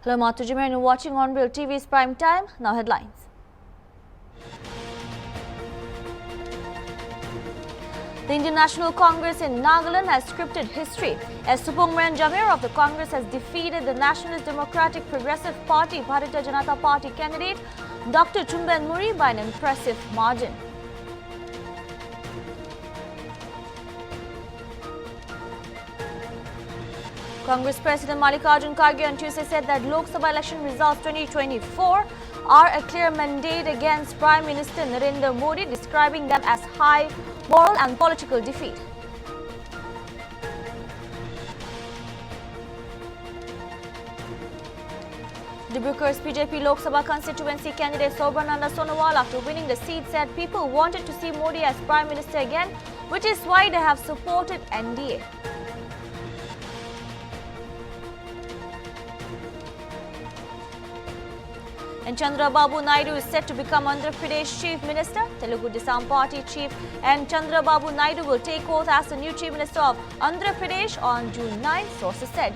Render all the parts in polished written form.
Hello, Matu Jameer, and you're watching On Real TV's Prime Time. Now headlines. The Indian National Congress in Nagaland has scripted history as Supongmaran Jameer of the Congress has defeated the Nationalist Democratic Progressive Party Bharatiya Janata Party candidate Dr. Chumben Muri by an impressive margin. Congress President Mallikarjun Kharge on Tuesday said that Lok Sabha election results 2024 are a clear mandate against Prime Minister Narendra Modi, describing them as high moral and political defeat. Dibrugarh's BJP Lok Sabha constituency candidate Sobananda Sonowal, after winning the seat, said people wanted to see Modi as Prime Minister again, which is why they have supported NDA. And Chandrababu Naidu is set to become Andhra Pradesh Chief Minister. Telugu Desam Party Chief and Chandrababu Naidu will take oath as the new Chief Minister of Andhra Pradesh on June 9, sources said.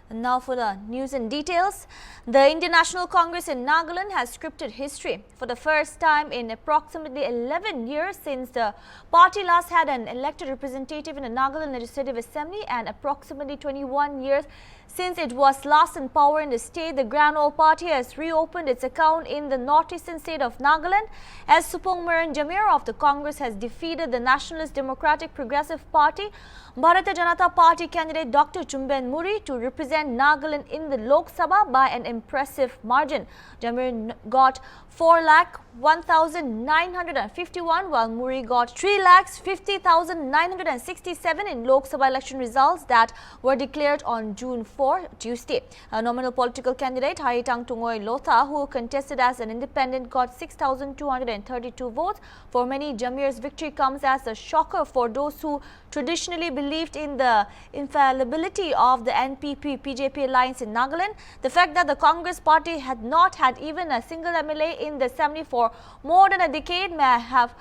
And now for the news and details. The Indian National Congress in Nagaland has scripted history for the first time in approximately 11 years since the party last had an elected representative in the Nagaland Legislative Assembly, and approximately 21 years since it was last in power in the state. The Grand Old Party has reopened its account in the northeastern state of Nagaland as Supongmaran Jameer of the Congress has defeated the Nationalist Democratic Progressive Party Bharatiya Janata Party candidate Dr. Chumben Muri to represent Nagaland in the Lok Sabha by an impressive margin. Jameer got 4,01,951 while Muri got 3,50,967 in Lok Sabha election results that were declared on June 4, Tuesday. A nominal political candidate Haritang Tungoy Lotha, who contested as an independent, got 6,232 votes. For many, Jameer's victory comes as a shocker for those who traditionally believed in the infallibility of the NPP-BJP alliance in Nagaland. The fact that the Congress party had not had even a single MLA in the assembly for more than a decade may have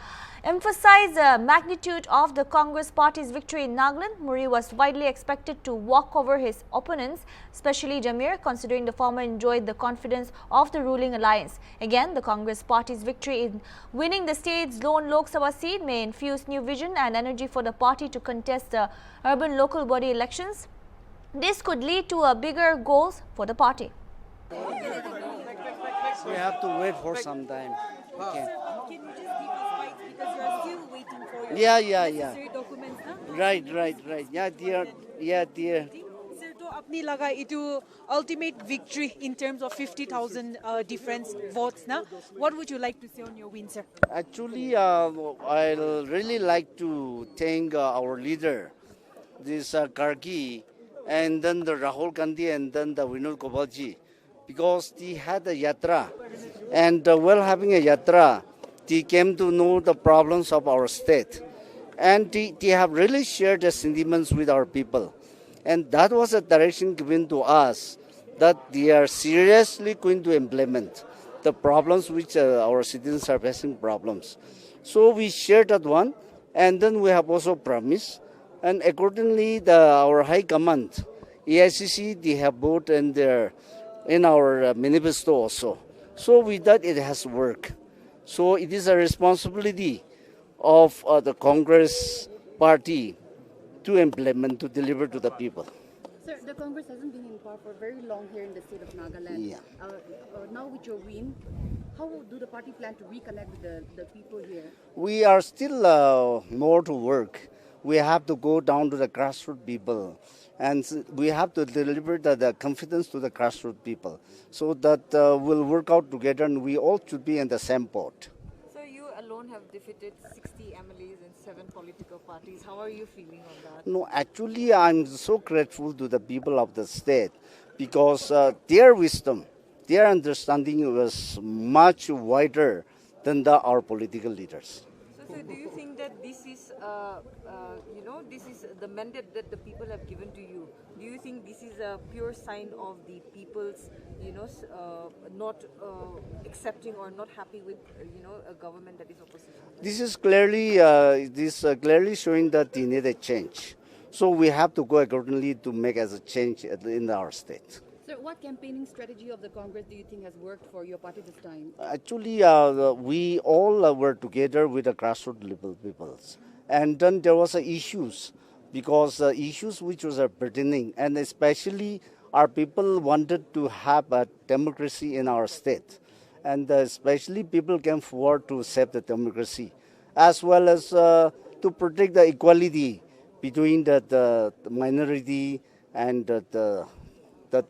emphasized the magnitude of the Congress party's victory in Nagaland. Muri was widely expected to walk over his opponents, especially Jameer, considering the former enjoyed the confidence of the ruling alliance. Again, the Congress party's victory in winning the state's lone Lok Sabha seat may infuse new vision and energy for the party to contest the urban local body elections. This could lead to a bigger goals for the party. We have to wait for some time. Okay. Can you just give us light because you are still waiting for your necessary documents, na? Right. Yeah, dear. Sir, to apni laga itu ultimate victory in terms of 50,000 difference votes, na? What would you like to say on your win, sir? Actually, I'll really like to thank our leader, this Kharge, and then the Rahul Gandhi, and then the Vinod Gopalji, because they had a yatra, and while having a yatra, they came to know the problems of our state, and they have really shared the sentiments with our people, and that was a direction given to us that they are seriously going to implement the problems which our citizens are facing problems. So we shared that one, and then we have also promised, and accordingly our high command, AICC, they have voted in our manifesto also. So with that, it has worked. So it is a responsibility of the Congress party to implement, to deliver to the people. Sir, the Congress hasn't been in power for very long here in the state of Nagaland. Yeah. Now with your win, how do the party plan to reconnect with the people here? We are still more to work. We have to go down to the grassroots people, and we have to deliver the confidence to the grassroots people, so that we'll work out together and we all should be in the same boat. So you alone have defeated 60 MLAs and 7 political parties. How are you feeling on that? No, actually, I'm so grateful to the people of the state, because their wisdom, their understanding was much wider than our political leaders. So do you think that this is this is the mandate that the people have given to you. Do you think this is a pure sign of the people's, not accepting or not happy with, a government that is opposition? This is clearly showing that they need a change. So we have to go accordingly to make as a change in our state. Sir, what campaigning strategy of the Congress do you think has worked for your party this time? Actually, we all were together with the grassroots level peoples. And then there was issues, because issues which was pertaining, and especially our people wanted to have a democracy in our state. And especially people came forward to save the democracy, as well as to protect the equality between the minority and the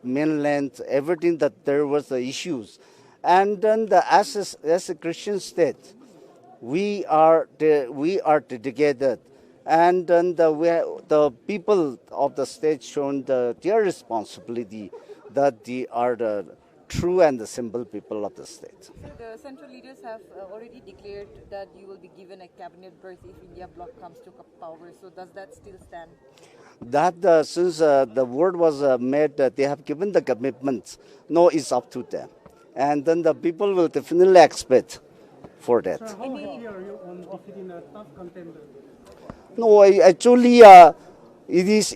mainland, everything that there was the issues. And then as a Christian state, we are dedicated, and then the people of the state shown their responsibility that they are the true and the simple people of the state. So the central leaders have already declared that you will be given a cabinet berth if India bloc comes to power. So does that still stand? That since the word was made, they have given the commitments. No, it's up to them, and then the people will definitely expect for that. Sir, how happy are you on defeating a tough contender? No, actually, it is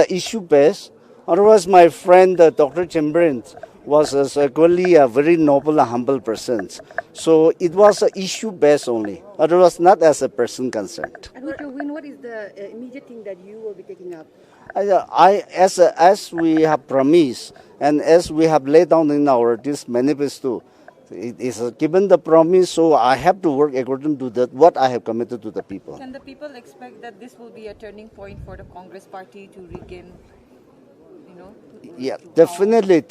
issue based. Otherwise, my friend Dr. Chamberlain was equally a very noble and humble person. So it was issue based only. Otherwise, not as a person concerned. And with your win, what is the immediate thing that you will be taking up? As we have promised and as we have laid down in our this manifesto, it is given the promise, so I have to work according to that what I have committed to the people. Can the people expect that this will be a turning point for the Congress party to regain, Yeah, definitely,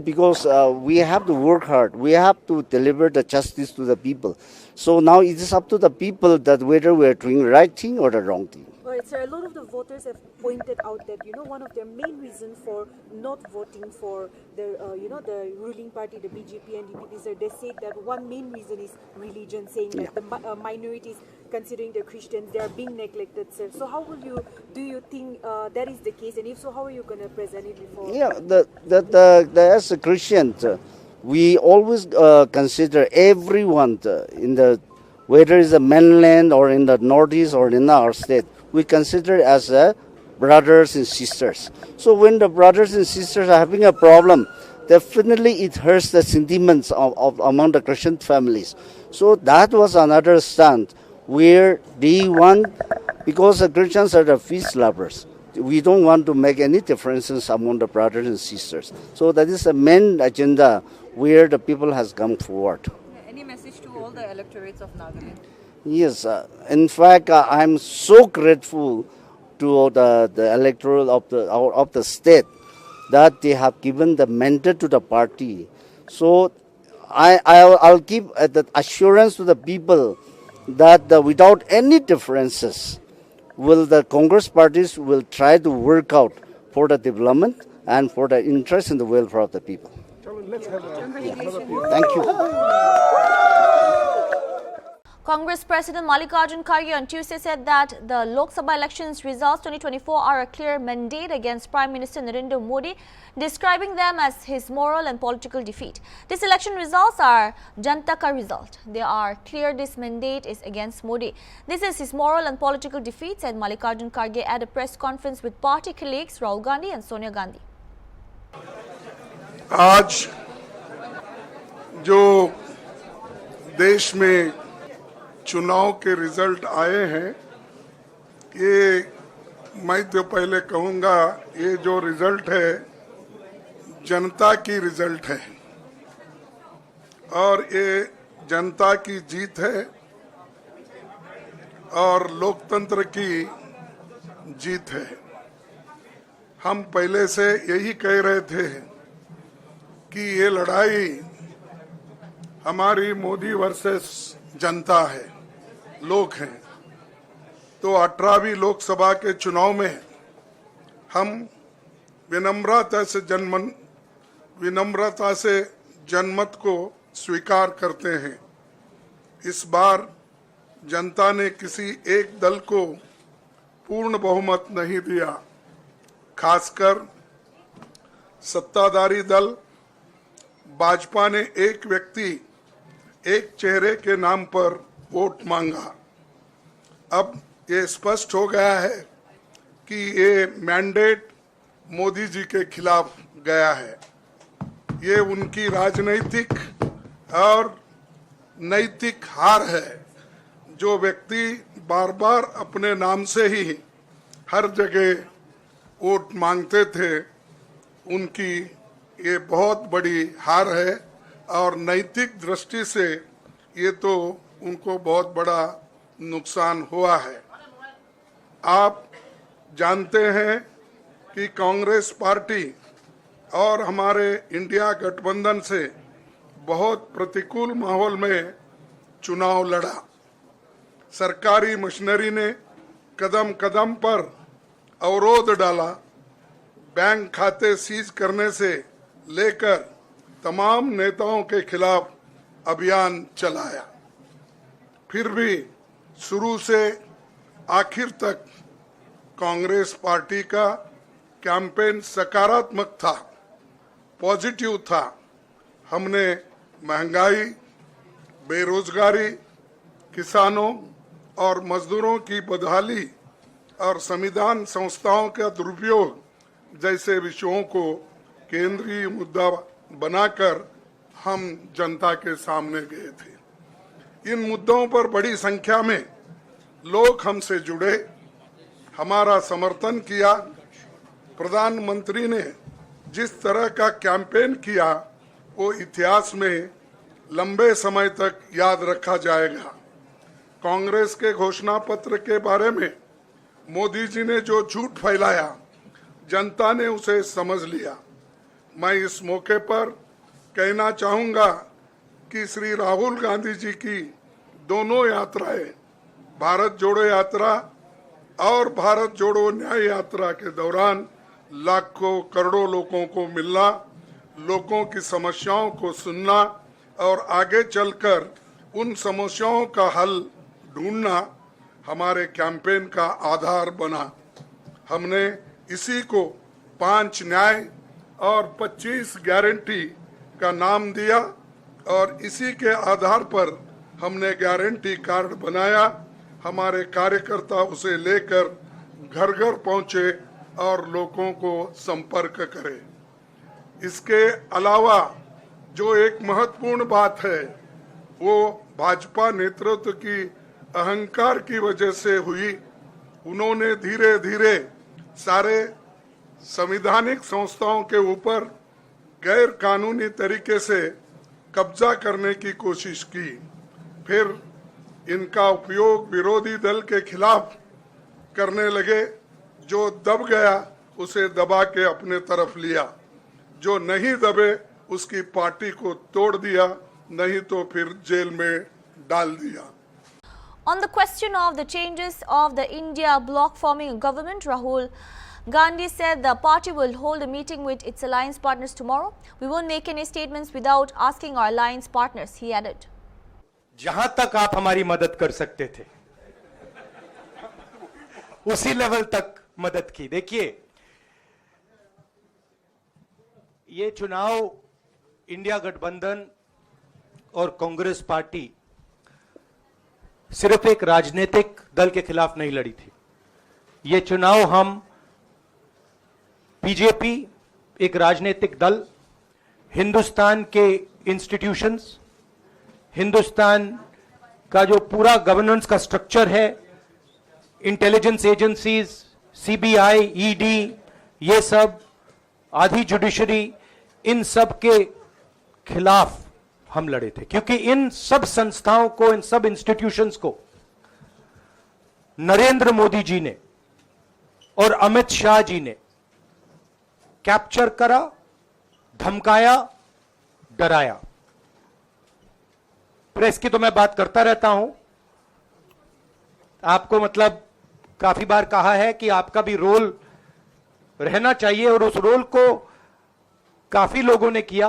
because we have to work hard. We have to deliver the justice to the people. So now it is up to the people that whether we are doing the right thing or the wrong thing. All right, sir. A lot of the voters have pointed out that one of their main reasons for not voting for the the ruling party, the BJP and DPP, sir, they say that one main reason is religion, saying that the minorities, considering the Christians, they are being neglected, sir. So how do you think that is the case, and if so, how are you going to present it before? Yeah, as a Christian, we always consider everyone in the whether it's the mainland or in the northeast or in our state, we consider as brothers and sisters. So when the brothers and sisters are having a problem, definitely it hurts the sentiments of among the Christian families. So that was another stand where they want, because the Christians are the peace lovers, we don't want to make any differences among the brothers and sisters. So that is the main agenda where the people has come forward. Any message to all the electorates of Nagaland? Yes, in fact, I'm so grateful to the electoral of the state that they have given the mandate to the party. So I'll give the assurance to the people that without any differences, the Congress parties will try to work out for the development and for the interest and the welfare of the people. Thank you. Congress President Mallikarjun Kharge on Tuesday said that the Lok Sabha elections results 2024 are a clear mandate against Prime Minister Narendra Modi, describing them as his moral and political defeat. These election results are Janta ka result. They are clear this mandate is against Modi. This is his moral and political defeat, said Mallikarjun Kharge at a press conference with party colleagues Rahul Gandhi and Sonia Gandhi. आज जो देश में चुनाव के result आए हैं, ये मैं तो पहले कहूंगा ये जो रिजल्ट है जनता की रिजल्ट है और ये जनता की जीत है और लोकतंत्र की जीत है। हम पहले से यही कह रहे थे कि ये लड़ाई हमारी मोदी वर्सेस जनता है, लोग हैं। तो 18वीं लोकसभा के चुनाव में हम विनम्रता से जनमत को स्वीकार करते हैं। इस बार जनता ने किसी एक दल को पूर्ण बहुमत नहीं दिया, खासकर सत्ताधारी दल भाजपा ने एक व्यक्ति एक चेहरे के नाम पर वोट मांगा। अब ये स्पष्ट हो गया है कि ये मैंडेट मोदी जी के खिलाफ गया है। ये उनकी राजनीतिक और नैतिक हार है। जो व्यक्ति बार बार अपने नाम से ही हर जगह वोट मांगते थे, उनकी ये बहुत बड़ी हार है और नैतिक दृष्टि से ये तो उनको बहुत बड़ा नुकसान हुआ है। आप जानते हैं कि कांग्रेस पार्टी और हमारे इंडिया गठबंधन से बहुत प्रतिकूल माहौल में चुनाव लड़ा। सरकारी मशीनरी ने कदम कदम पर अवरोध डाला। बैंक खाते सीज करने से लेकर तमाम नेताओं के खिलाफ अभियान चलाया। फिर भी शुरू से आखिर तक कांग्रेस पार्टी का कैंपेन सकारात्मक था, पॉजिटिव था। हमने महंगाई, बेरोजगारी, किसानों और मजदूरों की बदहाली और संविधान संस्थाओं का दुरुपयोग जैसे विषयों को केंद्रीय मुद्दा बनाकर हम जनता के सामने गए थे। इन मुद्दों पर बड़ी संख्या में लोग हमसे जुड़े, हमारा समर्थन किया। प्रधानमंत्री ने जिस तरह का कैंपेन किया वो इतिहास में लंबे समय तक याद रखा जाएगा। कांग्रेस के घोषणा पत्र के बारे में मोदी जी ने जो झूठ फैलाया, जनता ने उसे समझ लिया। मैं इस मौके पर कहना चाहूंगा कि श्री राहुल गांधी जी की दोनों यात्राएं, भारत जोड़ो यात्रा और भारत जोड़ो न्याय यात्रा के दौरान लाखों करोड़ों लोगों को मिलना, लोगों की समस्याओं को सुनना और आगे चलकर उन समस्याओं का हल ढूंढना हमारे कैंपेन का आधार बना। हमने इसी को 5 न्याय और 25 गारंटी का नाम दिया और इसी के आधार पर हमने गारंटी कार्ड बनाया। हमारे कार्यकर्ता उसे लेकर घर घर पहुंचे और लोगों को संपर्क करें। इसके अलावा जो एक महत्वपूर्ण बात है वो भाजपा नेतृत्व की अहंकार की वजह से हुई। उन्होंने धीरे धीरे सारे संवैधानिक संस्थाओं के ऊपर गैर कानूनी तरीके से कब्जा करने की कोशिश की। फिर इनका उपयोग विरोधी दल के खिलाफ करने लगे। जो दब गया उसे दबा के अपने तरफ लिया, जो नहीं दबे उसकी पार्टी को तोड़ दिया, नहीं तो फिर जेल में डाल दिया। On the question of the changes of the India bloc forming a government, Rahul Gandhi said the party will hold a meeting with its alliance partners tomorrow. We won't make any statements without asking our alliance partners, he added. जहां तक आप हमारी मदद कर सकते थे उसी level तक मदद की। देखिए, ये चुनाव इंडिया गठबंधन और कांग्रेस पार्टी सिर्फ एक राजनीतिक दल के खिलाफ नहीं लड़ी थी। ये चुनाव हम बीजेपी, एक राजनीतिक दल, हिंदुस्तान के इंस्टीट्यूशंस, हिंदुस्तान का जो पूरा गवर्नेंस का स्ट्रक्चर है, इंटेलिजेंस एजेंसीज, सीबीआई, ईडी, ये सब, आधी जुडिशरी, इन सब के खिलाफ हम लड़े थे। क्योंकि इन सब संस्थाओं को, इन सब इंस्टीट्यूशंस को नरेंद्र मोदी जी ने और अमित शाह जी ने कैप्चर करा, धमकाया, डराया। प्रेस की तो मैं बात करता रहता हूं, आपको मतलब काफी बार कहा है कि आपका भी रोल रहना चाहिए, और उस रोल को काफी लोगों ने किया,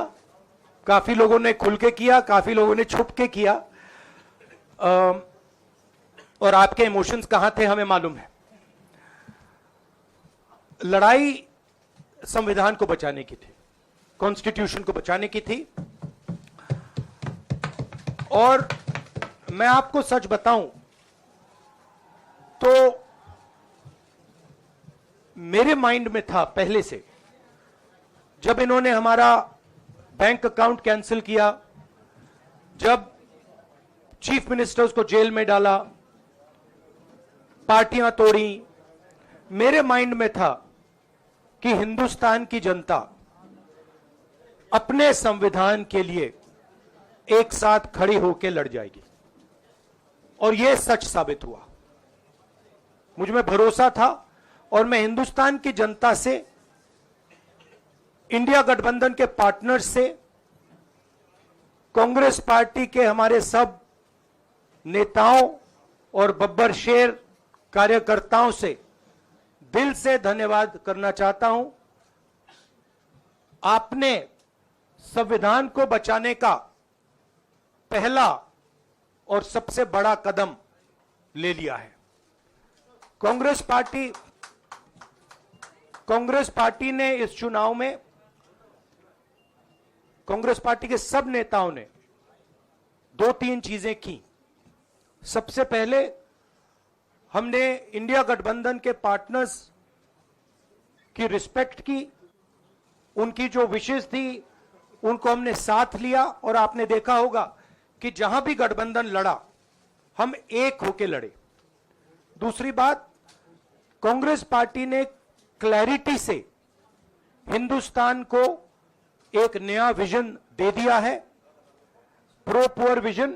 काफी लोगों ने खुल के किया, काफी लोगों ने छुप के किया। और आपके इमोशंस कहां थे हमें मालूम है। लड़ाई संविधान को बचाने की थी, कॉन्स्टिट्यूशन को बचाने की थी। और मैं आपको सच बताऊं तो मेरे माइंड में था पहले से, जब इन्होंने हमारा बैंक अकाउंट कैंसिल किया, जब चीफ मिनिस्टर्स को जेल में डाला, पार्टियां तोड़ी, मेरे माइंड में था कि हिंदुस्तान की जनता अपने संविधान के लिए एक साथ खड़ी होकर लड़ जाएगी। और यह सच साबित हुआ। मुझ में भरोसा था और मैं हिंदुस्तान की जनता से, इंडिया गठबंधन के पार्टनर्स से, कांग्रेस पार्टी के हमारे सब नेताओं और बब्बर शेर कार्यकर्ताओं से दिल से धन्यवाद करना चाहता हूं। आपने संविधान को बचाने का पहला और सबसे बड़ा कदम ले लिया है। कांग्रेस पार्टी ने इस चुनाव में, कांग्रेस पार्टी के सब नेताओं ने 2-3 चीजें की। सबसे पहले हमने इंडिया गठबंधन के पार्टनर्स की रिस्पेक्ट की, उनकी जो विशेष थी उनको हमने साथ लिया। और आपने देखा होगा कि जहां भी गठबंधन लड़ा हम एक होकर लड़े। दूसरी बात, कांग्रेस पार्टी ने क्लैरिटी से हिंदुस्तान को एक नया विजन दे दिया है। Pro poor vision,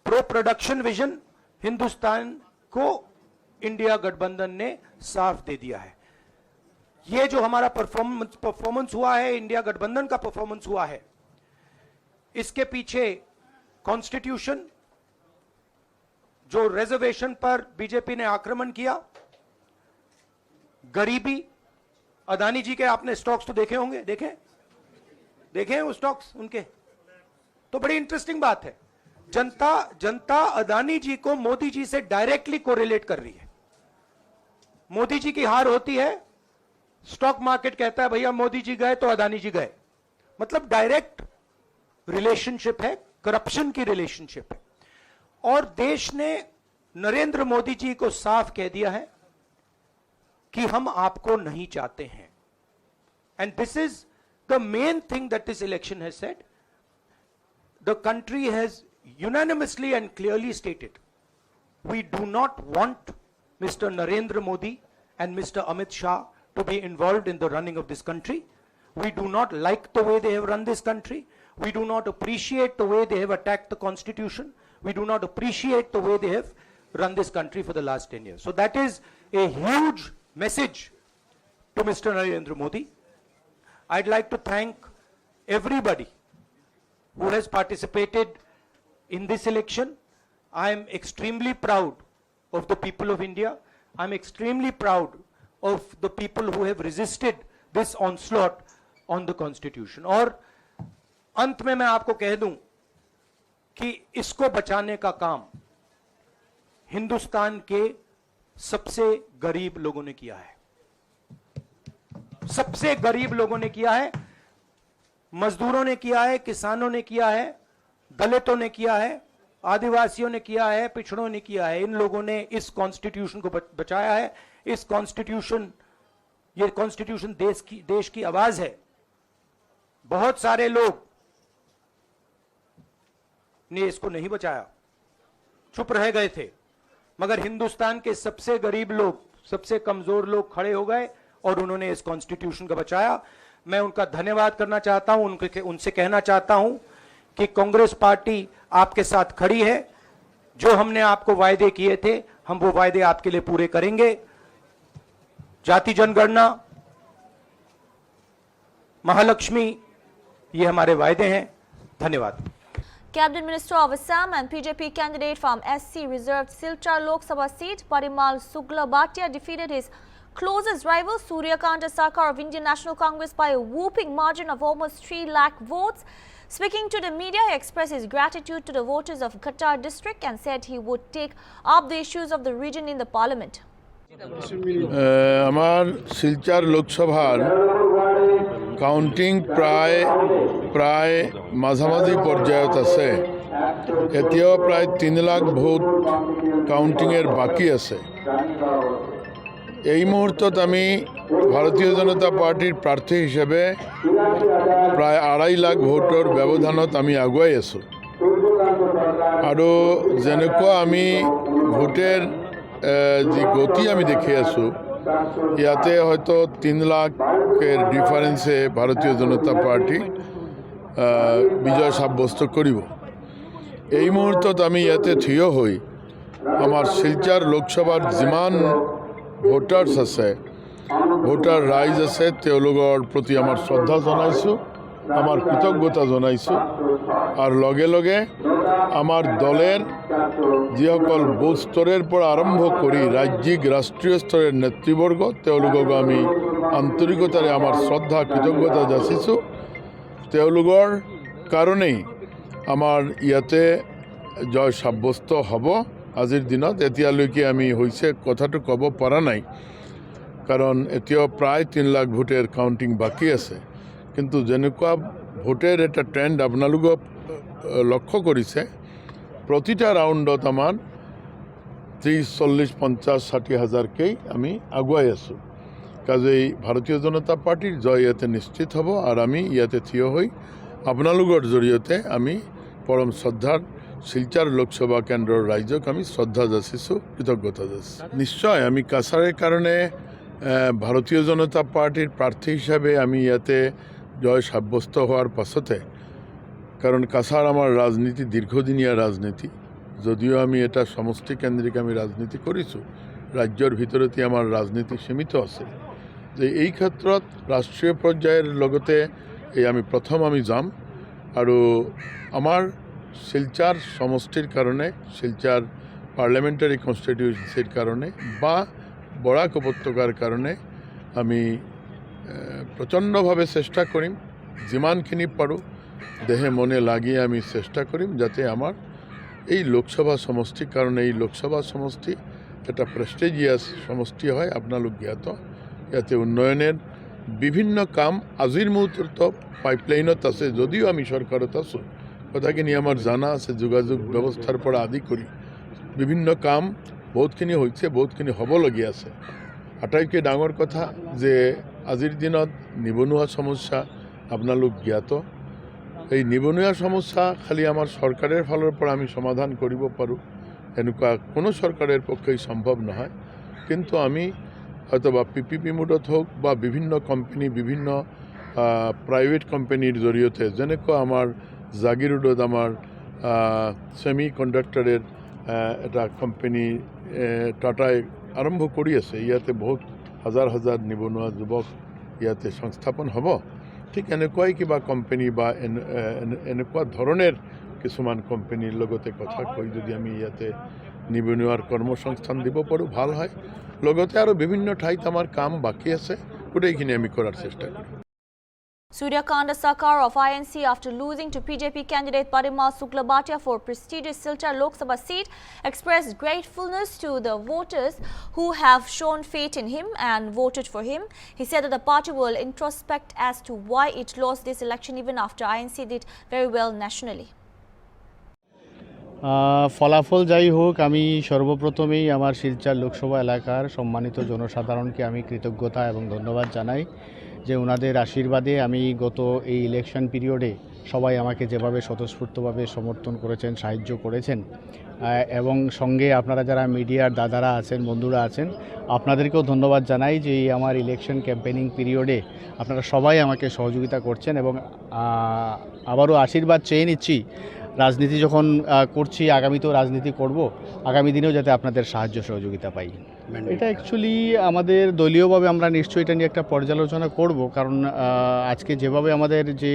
pro production vision Hindustan को इंडिया गठबंधन ने साफ दे दिया है। यह जो हमारा परफॉर्मेंस हुआ है, इंडिया गठबंधन का परफॉर्मेंस हुआ है, इसके पीछे कॉन्स्टिट्यूशन, जो रिजर्वेशन पर बीजेपी ने आक्रमण किया, गरीबी, अदानी जी के आपने स्टॉक्स तो देखे होंगे, देखे हैं वो स्टॉक्स उनके, तो बड़ी इंटरेस्टिंग बात है। जनता अदानी जी को मोदी जी से डायरेक्टली कोरिलेट कर रही है। मोदी जी की हार होती है, स्टॉक मार्केट कहता है भैया मोदी जी गए तो अदानी जी गए। मतलब डायरेक्ट रिलेशनशिप है, करप्शन की रिलेशनशिप है। और देश ने नरेंद्र मोदी जी को साफ कह दिया है कि हम आपको नहीं चाहते हैं। And this is the main thing that this election has said. The country has unanimously and clearly stated, we do not want Mr. Narendra Modi and Mr. Amit Shah to be involved in the running of this country. We do not like the way they have run this country. We do not appreciate the way they have attacked the constitution. We do not appreciate the way they have run this country for the last 10 years. So that is a huge message to Mr. Narendra Modi. I'd like to thank everybody who has participated in this election. I am extremely proud of the people of India. I am extremely proud of the people who have resisted this onslaught on the constitution. और अंत में मैं आपको कह दूं कि इसको बचाने का काम हिंदुस्तान के सबसे गरीब लोगों ने किया है। सबसे गरीब लोगों ने किया है, मजदूरों ने किया है, किसानों ने किया है, दलितों ने किया है, आदिवासियों ने किया है, पिछड़ों ने किया है। इन लोगों ने इस कॉन्स्टिट्यूशन को बचाया है। इस कॉन्स्टिट्यूशन, ये कॉन्स्टिट्यूशन देश की आवाज है। बहुत सारे लोग ने इसको नहीं बचाया, चुप रह गए थे, मगर हिंदुस्तान के सबसे गरीब लोग, सबसे कमजोर लोग खड़े हो गए और उन्होंने इस कॉन्स्टिट्यूशन को बचाया। मैं उनका धन्यवाद करना चाहता हूं, उनसे कहना चाहता हूं कि कांग्रेस पार्टी आपके साथ खड़ी है। जो हमने आपको वायदे किए थे, हम वो वायदे आपके लिए पूरे करेंगे। जाति जनगणना, महालक्ष्मी, ये हमारे वायदे हैं। धन्यवाद। Cabinet Minister of Assam and PJP candidate from SC reserved Silchar Lok Sabha seat, Parimal Suglabhatia, defeated his closest rival Surya Kanta Sarkar of Indian National Congress by a whooping margin of almost 3 lakh votes. Speaking to the media, he expressed his gratitude to the voters of Qatar district and said he would take up the issues of the region in the parliament. আমার শিলচর লোকসভার counting প্রায় মাঝামাঝি পর্যায়ত আছে। এতিয়াও প্রায় 3 lakh vote কাউন্টিংয়ের বাকি আছে। এই মুহূর্তত আমি ভারতীয় জনতা পার্টির প্রার্থী হিসেবে প্রায় 2.5 লাখ ভোটৰ ব্যৱধানত আমি আগুৱাই আছোঁ আৰু যেনেকুৱা আমি ভোটের যে গতি আমি দেখি আছোঁ ইয়াতে হয়তো 3 লাখের ডিফারেন্সে ভারতীয় জনতা পার্টি বিজয় সাব্যস্ত কৰিব। এই মুহূর্তত আমি ইয়াতে থিয় হৈ আমাৰ শিলচৰ লোকসভাৰ যিমান ভোটাৰ্ছ আছে ভোটাৰ ৰাইজ আছে তেওঁলোকৰ প্ৰতি আমাৰ শ্ৰদ্ধা জনাইছোঁ, আমাৰ কৃতজ্ঞতা জনাইছোঁ আৰু লগে লগে আমাৰ দলের যিসকল বুথ স্তরের পৰা আৰম্ভ কৰি ৰাজ্যিক ৰাষ্ট্ৰীয় স্তরের নেতৃবৰ্গ তেওঁলোকক আমি আন্তৰিকতাৰে আমাৰ শ্ৰদ্ধা কৃতজ্ঞতা যাচিছোঁ। তেওঁলোকৰ কাৰণেই আমাৰ ইয়াতে জয় সাব্যস্ত হ'ব। আজিৰ দিনত এতিয়ালৈকে আমি হৈছে কথাটো ক'ব পৰা নাই, কাৰণ এতিয়াও প্ৰায় 3 লাখ ভোটের কাউন্টিং বাকি আছে। কিন্তু যেনেকুৱা ভোটের এটা ট্রেন্ড আপোনালোকে লক্ষ্য কৰিছে, প্রতিটা রাউন্ডত আমার 30, 40, 50, 60 হাজারকেই আমি আগুৱাই আছোঁ। কাজেই ভারতীয় জনতা পার্টির জয় ইয়াতে নিশ্চিত হ'ব আর আমি ইয়াতে থিয় হৈ আপোনালোকৰ জৰিয়তে আমি পৰম শ্ৰদ্ধাৰ শিলচৰ লোকসভা কেন্দ্ৰৰ ৰাইজক আমি শ্ৰদ্ধা যাচিছোঁ, কৃতজ্ঞতা যাচিছোঁ। নিশ্চয় আমি কাছাৰৰ কাৰণে ভারতীয় জনতা পার্টির প্রার্থী হিসাবে আমি ইয়াতে জয় সাব্যস্ত হওয়ার পাছতে, কারণ কাছাৰ আমার রাজনীতি দীর্ঘদিনীয়া রাজনীতি, যদিও আমি এটা সমষ্টি কেন্দ্রিক আমি রাজনীতি কৰিছোঁ, রাজ্যৰ ভিতৰতে আমার রাজনীতি সীমিত আছে। যে এই ক্ষেত্ৰত রাষ্ট্ৰীয় পৰ্যায়ৰ লগতে এই আমি প্ৰথম আমি যাম আৰু আমাৰ শিলচৰ সমষ্টিৰ কাৰণে, শিলচৰ পাৰ্লামেণ্টাৰী কনষ্টিটিউয়েন্সিৰ কাৰণে বা বৰাক উপত্যকাৰ কাৰণে আমি প্ৰচণ্ডভাৱে চেষ্টা কৰিম, যিমানখিনি পাৰোঁ দেহে মনে লাগি আমি চেষ্টা কৰিম যাতে আমাৰ এই লোকসভা সমষ্টিৰ কাৰণে, এই লোকসভা সমষ্টি এটা প্ৰেষ্টিজিয়াছ সমষ্টি হয়। আপোনালোক জ্ঞাত ইয়াতে উন্নয়নের বিভিন্ন কাম আজিৰ মুহূৰ্তত পাইপলাইনত আছে, যদিও আমি চৰকাৰত আছোঁ, কথাখিনি আমাৰ জানা আছে, যোগাযোগ ব্যৱস্থাৰ পৰা আদি কৰি বিভিন্ন কাম বহুতখিনি হৈছে, বহুতখিনি হ'বলগীয়া আছে। আটাইতকৈ ডাঙৰ কথা যে আজিৰ দিনত নিবনুৱা সমস্যা আপোনালোক জ্ঞাত। এই নিবনুৱা সমস্যা খালি আমাৰ চৰকাৰৰ ফালৰ পৰা আমি সমাধান কৰিব পাৰোঁ এনেকুৱা কোনো চৰকাৰৰ পক্ষেই সম্ভৱ নহয়। কিন্তু আমি হয়তো বা PPP মোডত হোক বা বিভিন্ন কোম্পানী, বিভিন্ন প্ৰাইভেট কোম্পানীৰ জৰিয়তে, যেনেকুৱা আমাৰ জাগিৰোডত আমাৰ সেমি কণ্ডাক্টৰৰ এটা কোম্পানী টাটাই আৰম্ভ কৰি আছে। ইয়াতে বহুত হাজাৰ হাজাৰ নিবনুৱা যুৱক ইয়াতে সংস্থাপন হ'ব। ঠিক এনেকুৱাই কিবা কোম্পানী বা এনেকুৱা ধৰণৰ কিছুমান কোম্পানীৰ লগতে কথা কৈ যদি আমি ইয়াতে নিবনুৱাৰ কৰ্মসংস্থান দিব পাৰোঁ ভাল হয়। লগতে আৰু বিভিন্ন ঠাইত আমাৰ কাম বাকি আছে, গোটেইখিনি আমি কৰাৰ চেষ্টা কৰিম। Surya Kanda Sarkar of INC, after losing to PJP candidate Parimal Suklabhatia for prestigious Silchar Lok Sabha seat, expressed gratefulness to the voters who have shown faith in him and voted for him. He said that the party will introspect as to why it lost this election even after INC did very well nationally. ফলাফল যাই হোক, আমি সর্বপ্রথমেই আমার শিলচর লোকসভা এলাকার সম্মানিত জনসাধারণকে আমি কৃতজ্ঞতা এবং ধন্যবাদ জানাই যে ওনাদের আশীর্বাদে আমি গত এই ইলেকশন পিরিয়ডে সবাই আমাকে যেভাবে স্বতঃস্ফূর্তভাবে সমর্থন করেছেন, সাহায্য করেছেন এবং সঙ্গে আপনারা যারা মিডিয়ার দাদারা আছেন, বন্ধুরা আছেন, আপনাদেরকেও ধন্যবাদ জানাই যে এই আমার ইলেকশন ক্যাম্পেইনিং পিরিয়ডে আপনারা সবাই আমাকে সহযোগিতা করছেন এবং আবারও আশীর্বাদ চেয়ে নিচ্ছি। রাজনীতি যখন করছি, আগামীতেও রাজনীতি করব, আগামী দিনেও যাতে আপনাদের সাহায্য সহযোগিতা পাই। এটা অ্যাকচুয়ালি আমাদের দলীয়ভাবে আমরা নিশ্চয়ই এটা নিয়ে একটা পর্যালোচনা করব, কারণ আজকে যেভাবে আমাদের যে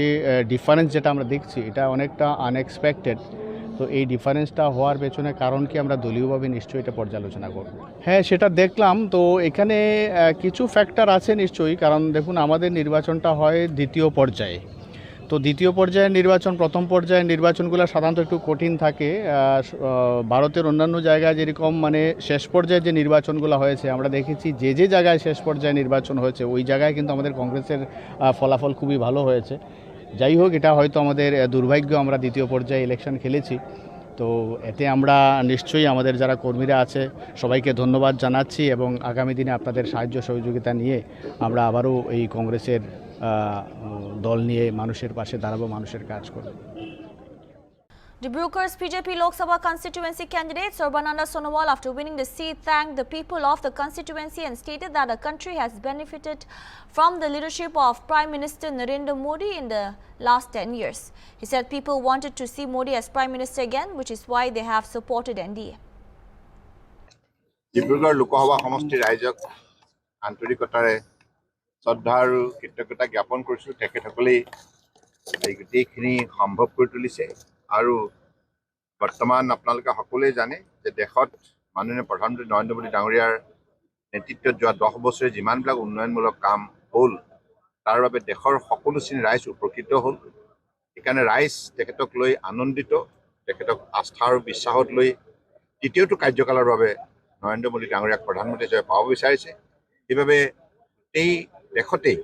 ডিফারেন্স যেটা আমরা দেখছি এটা অনেকটা আনএক্সপেক্টেড। তো এই ডিফারেন্সটা হওয়ার পেছনে কারণ কি আমরা দলীয়ভাবে নিশ্চয়ই এটা পর্যালোচনা করব। হ্যাঁ, সেটা দেখলাম। তো এখানে কিছু ফ্যাক্টর আছে নিশ্চয়ই, কারণ দেখুন আমাদের নির্বাচনটা হয় দ্বিতীয় পর্যায়ে। তো দ্বিতীয় পর্যায়ের নির্বাচন প্রথম পর্যায়ের নির্বাচনগুলো সাধারণত একটু কঠিন থাকে। ভারতের অন্যান্য জায়গায় যেরকম মানে শেষ পর্যায়ে যে নির্বাচনগুলো হয়েছে আমরা দেখেছি যে জায়গায় শেষ পর্যায়ে নির্বাচন হয়েছে ওই জায়গায় কিন্তু আমাদের কংগ্রেসের ফলাফল খুবই ভালো হয়েছে। যাই হোক, এটা হয়তো আমাদের দুর্ভাগ্য, আমরা দ্বিতীয় পর্যায়ে ইলেকশন খেলেছি। তো এতে আমরা নিশ্চয়ই আমাদের যারা কর্মীরা আছে সবাইকে ধন্যবাদ জানাচ্ছি এবং আগামী দিনে আপনাদের সাহায্য সহযোগিতা নিয়ে আমরা আবারও এই কংগ্রেসের দল নিয়ে মানুষের পাশে দাঁড়াবো, মানুষের কাজ করব। Dibrugarh's BJP Lok Sabha constituency candidate Sarbananda Sonowal, after winning the seat, thanked the people of the constituency and stated that the country has benefited from the leadership of Prime Minister Narendra Modi in the last 10 years. He said people wanted to see Modi as Prime Minister again, which is why they have supported NDA. Dibrugarh Lok Sabha সমষ্টিৰ ৰাইজক আন্তৰিকতাৰে শ্ৰদ্ধা আৰু কৃতজ্ঞতা জ্ঞাপন কৰিছোঁ। তেখেতসকলে এই গোটেইখিনি সম্ভৱ কৰি তুলিছে আৰু বৰ্তমান আপোনালোকে সকলোৱে জানে যে দেশত মাননীয় প্ৰধানমন্ত্ৰী নৰেন্দ্ৰ মোদী ডাঙৰীয়াৰ নেতৃত্বত যোৱা 10 বছৰে যিমানবিলাক উন্নয়নমূলক কাম হ'ল তাৰ বাবে দেশৰ সকলো শ্ৰেণীৰ ৰাইজ উপকৃত হ'ল। সেইকাৰণে ৰাইজ তেখেতক লৈ আনন্দিত, তেখেতক আস্থা আৰু বিশ্বাসত লৈ দ্বিতীয়টো কাৰ্যকালৰ বাবে নৰেন্দ্ৰ মোদী ডাঙৰীয়াক প্ৰধানমন্ত্ৰী হিচাপে পাব বিচাৰিছে। সেইবাবে এই দেশতেই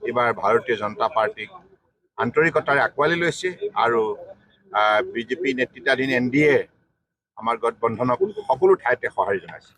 এইবাৰ ভাৰতীয় জনতা পাৰ্টীক আন্তৰিকতাৰে আঁকোৱালি লৈছে আৰু বিজেপি নেতৃত্বাধীন NDA আমাৰ গঠবন্ধনক সকলো ঠাইতে সঁহাৰি জনাইছে।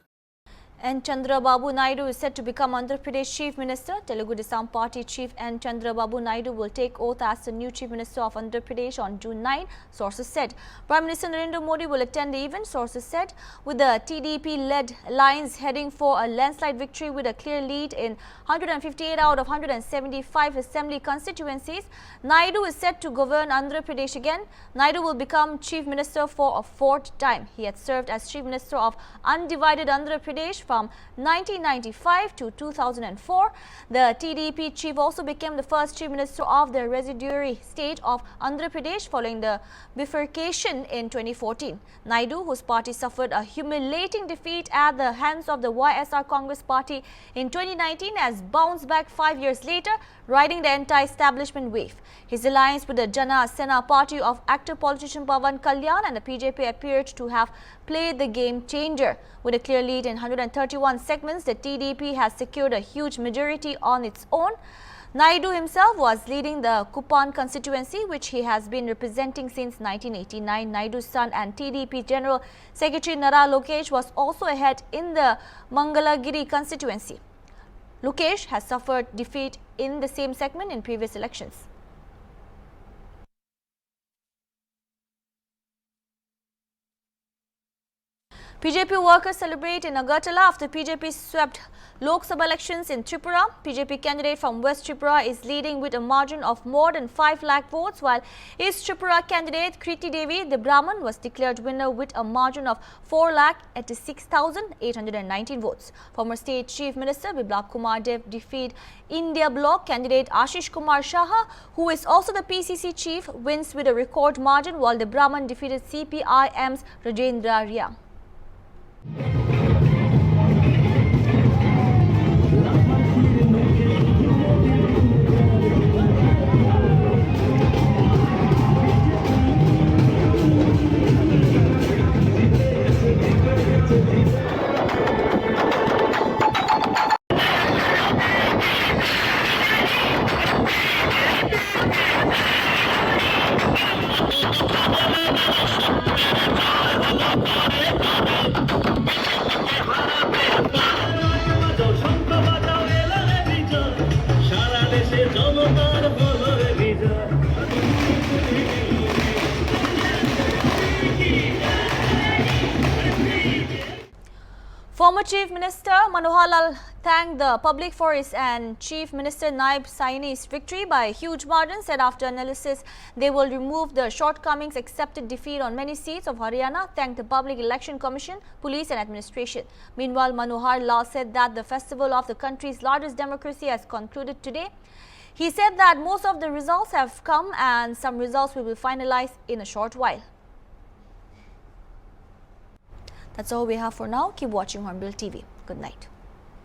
N. Chandrababu Naidu is set to become Andhra Pradesh Chief Minister. Telugu Desam Party Chief N. Chandrababu Naidu will take oath as the new Chief Minister of Andhra Pradesh on June 9, sources said. Prime Minister Narendra Modi will attend the event, sources said, with the TDP-led alliance heading for a landslide victory with a clear lead in 158 out of 175 assembly constituencies. Naidu is set to govern Andhra Pradesh again. Naidu will become Chief Minister for a fourth time. He had served as Chief Minister of undivided Andhra Pradesh from 1995 to 2004. The TDP chief also became the first Chief Minister of the residuary state of Andhra Pradesh following the bifurcation in 2014. Naidu, whose party suffered a humiliating defeat at the hands of the YSR Congress Party in 2019, has bounced back 5 years later, riding the anti-establishment wave. His alliance with the Jana Sena party of actor-politician Pawan Kalyan and the BJP appeared to have played the game changer. With a clear lead in 131 segments, the TDP has secured a huge majority on its own. Naidu himself was leading the Kupan constituency, which he has been representing since 1989. Naidu's son and TDP General Secretary Nara Lokesh was also ahead in the Mangalagiri constituency. Lokesh has suffered defeat in the same segment in previous elections. BJP workers celebrate in Agartala after BJP swept Lok Sabha elections in Tripura. BJP candidate from West Tripura is leading with a margin of more than 5 lakh votes, while East Tripura candidate Kriti Devi, the Brahman, was declared winner with a margin of 4,86,819 votes. Former State Chief Minister Biplab Kumar Dev defeated India Bloc candidate Ashish Kumar Shaha, who is also the PCC chief, wins with a record margin, while the Brahman defeated CPIM's Rajendra Ria. Former Chief Minister Manohar Lal thanked the public for his and Chief Minister Naib Saini's victory by a huge margin. Said after analysis they will remove the shortcomings, accepted defeat on many seats of Haryana, thanked the Public Election Commission, police and administration. Meanwhile, Manohar Lal said that the festival of the country's largest democracy has concluded today. He said that most of the results have come and some results will be finalized in a short while. That's all we have for now. Keep watching Hornbill TV. Good night.